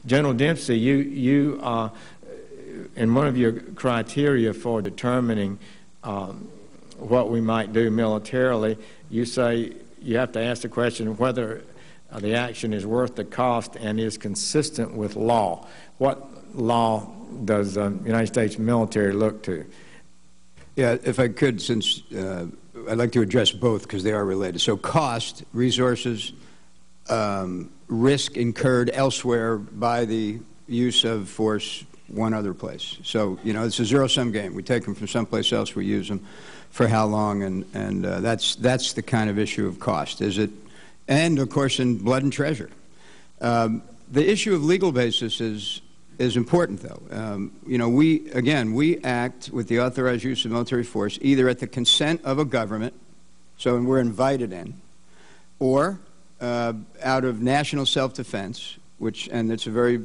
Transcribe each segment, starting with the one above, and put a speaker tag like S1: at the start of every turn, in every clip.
S1: General Dempsey, in one of your criteria for determining what we might do militarily, you say you have to ask the question whether the action is worth the cost and is consistent with law. What law does the United States military look to?
S2: Yeah, if I could, since I'd like to address both because they are related. So cost, resources, risk incurred elsewhere by the use of force one other place. So, you know, it's a zero-sum game. We take them from someplace else, we use them for how long, and that's the kind of issue of cost. Is it, and of course in blood and treasure. The issue of legal basis is important, though. You know, we act with the authorized use of military force either at the consent of a government, so we're invited in, or out of national self-defense, and it's a very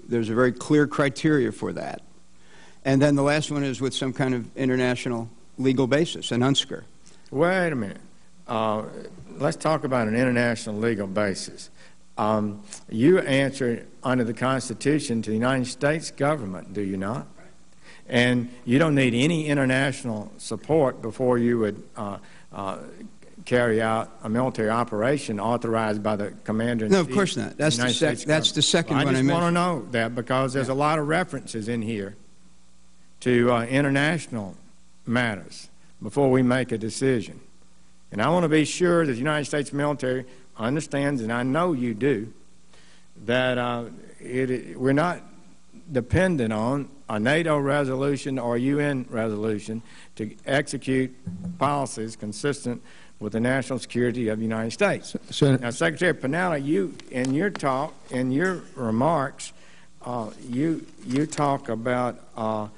S2: there's a very clear criteria for that. And then the last one is with some kind of international legal basis, an UNSCR.
S1: Wait a minute. Let's talk about an international legal basis. You answer under the Constitution to the United States government, do you not? And you don't need any international support before you would carry out a military operation authorized by the commander-in-chief.
S2: No, of course not. That's the second one I mentioned.
S1: I just want to know that because there's a lot of references in here to international matters before we make a decision. And I want to be sure that the United States military understands, and I know you do, that we're not dependent on a NATO resolution or a UN resolution to execute policies consistent with the national security of the United States. Now, Secretary Pinella, you, in your talk, in your remarks, you talk about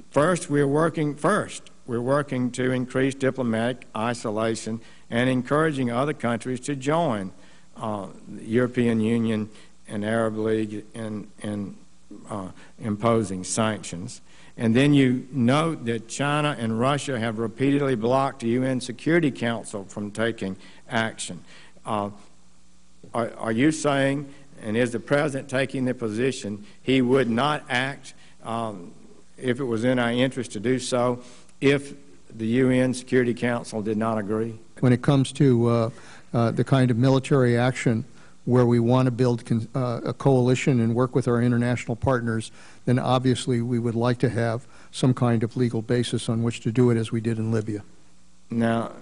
S1: first, we're working to increase diplomatic isolation and encouraging other countries to join the European Union and Arab League in imposing sanctions. And then you note that China and Russia have repeatedly blocked the UN Security Council from taking action. Are you saying, and is the President taking the position, he would not act if it was in our interest to do so if the UN Security Council did not agree?
S3: When it comes to the kind of military action where we want to build a coalition and work with our international partners, then obviously we would like to have some kind of legal basis on which to do it, as we did in Libya.
S1: Now,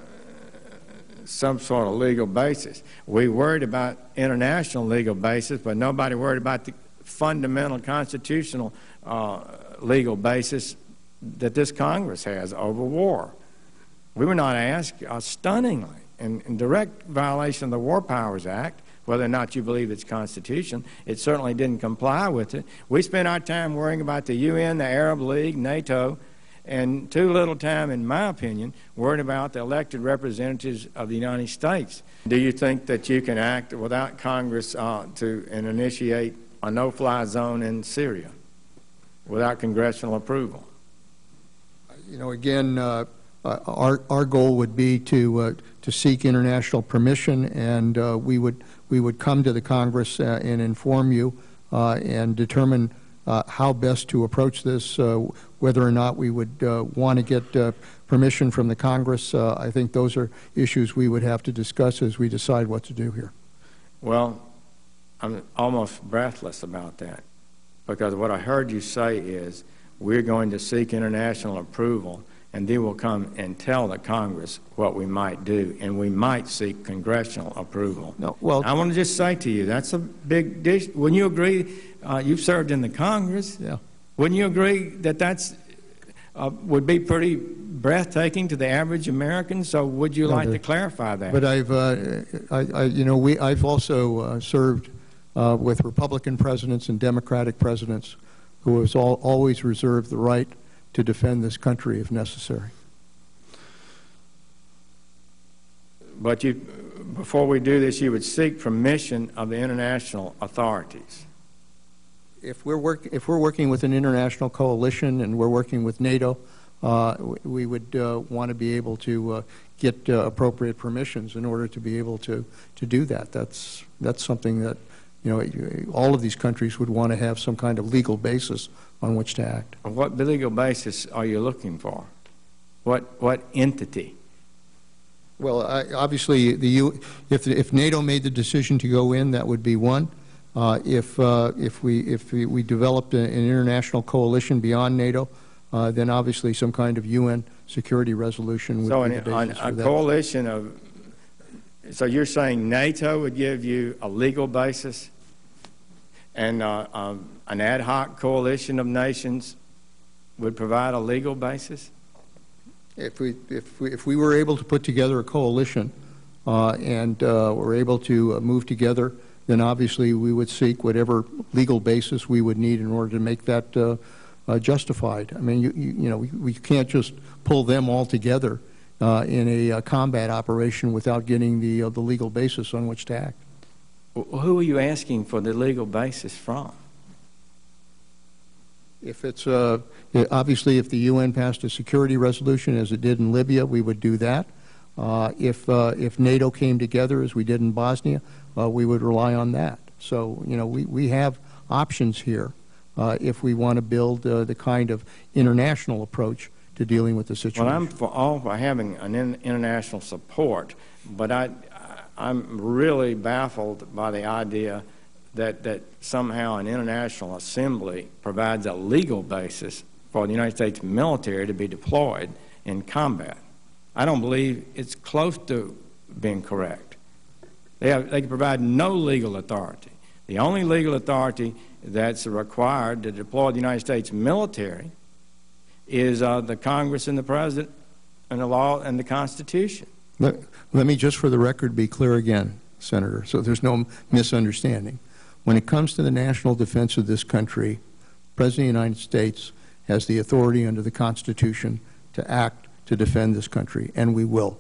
S1: some sort of legal basis. We worried about international legal basis, but nobody worried about the fundamental constitutional legal basis that this Congress has over war. We were not asked, stunningly, in direct violation of the War Powers Act, whether or not you believe it's Constitution. It certainly didn't comply with it. We spent our time worrying about the UN, the Arab League, NATO, and too little time, in my opinion, worrying about the elected representatives of the United States. Do you think that you can act without Congress and initiate a no-fly zone in Syria without congressional approval?
S3: You know, again, our goal would be to seek international permission, and we would come to the Congress and inform you and determine how best to approach this, whether or not we would want to get permission from the Congress. I think those are issues we would have to discuss as we decide what to do here.
S1: Well, I'm almost breathless about that, because what I heard you say is we're going to seek international approval, and then we'll come and tell the Congress what we might do, and we might seek congressional approval.
S3: No, well,
S1: I want to just say to you, that's a big dish. Wouldn't you agree? You've served in the Congress.
S3: Yeah.
S1: Wouldn't you agree that that's would be pretty breathtaking to the average American? So would you like to clarify that?
S3: But I've also served with Republican presidents and Democratic presidents who has always reserved the right to defend this country if necessary.
S1: But before we do this, you would seek permission of the international authorities.
S3: If we're working with an international coalition and we're working with NATO, we would want to be able to get appropriate permissions in order to be able to do that. That's something that all of these countries would want to have some kind of legal basis on which to act.
S1: What legal basis are you looking for? What entity?
S3: Well, obviously, if NATO made the decision to go in, that would be one. If we developed an international coalition beyond NATO, then obviously some kind of UN security resolution would be the basis for that.
S1: Coalition of. So you're saying NATO would give you a legal basis, and an ad hoc coalition of nations would provide a legal basis?
S3: If we were able to put together a coalition and were able to move together, then obviously we would seek whatever legal basis we would need in order to make that justified. I mean, we can't just pull them all together in a combat operation without getting the legal basis on which to act.
S1: Well, who are you asking for the legal basis from?
S3: If it's obviously, if the UN passed a security resolution as it did in Libya, we would do that. If NATO came together as we did in Bosnia, we would rely on that. So we have options here if we want to build the kind of international approach to dealing with the situation.
S1: Well, I'm for all for having an international support, but I'm really baffled by the idea that somehow an international assembly provides a legal basis for the United States military to be deployed in combat. I don't believe it's close to being correct. They can provide no legal authority. The only legal authority that's required to deploy the United States military is the Congress and the President and the law and the Constitution.
S3: Let me just for the record be clear again, Senator, so there's no misunderstanding. When it comes to the national defense of this country, the President of the United States has the authority under the Constitution to act to defend this country, and we will.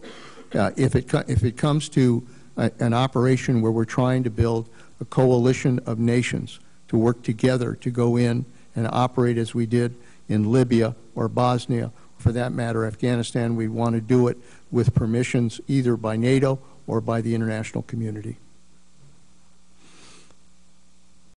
S3: If it comes to an operation where we're trying to build a coalition of nations to work together to go in and operate as we did in Libya or Bosnia, for that matter, Afghanistan, we want to do it with permissions either by NATO or by the international community.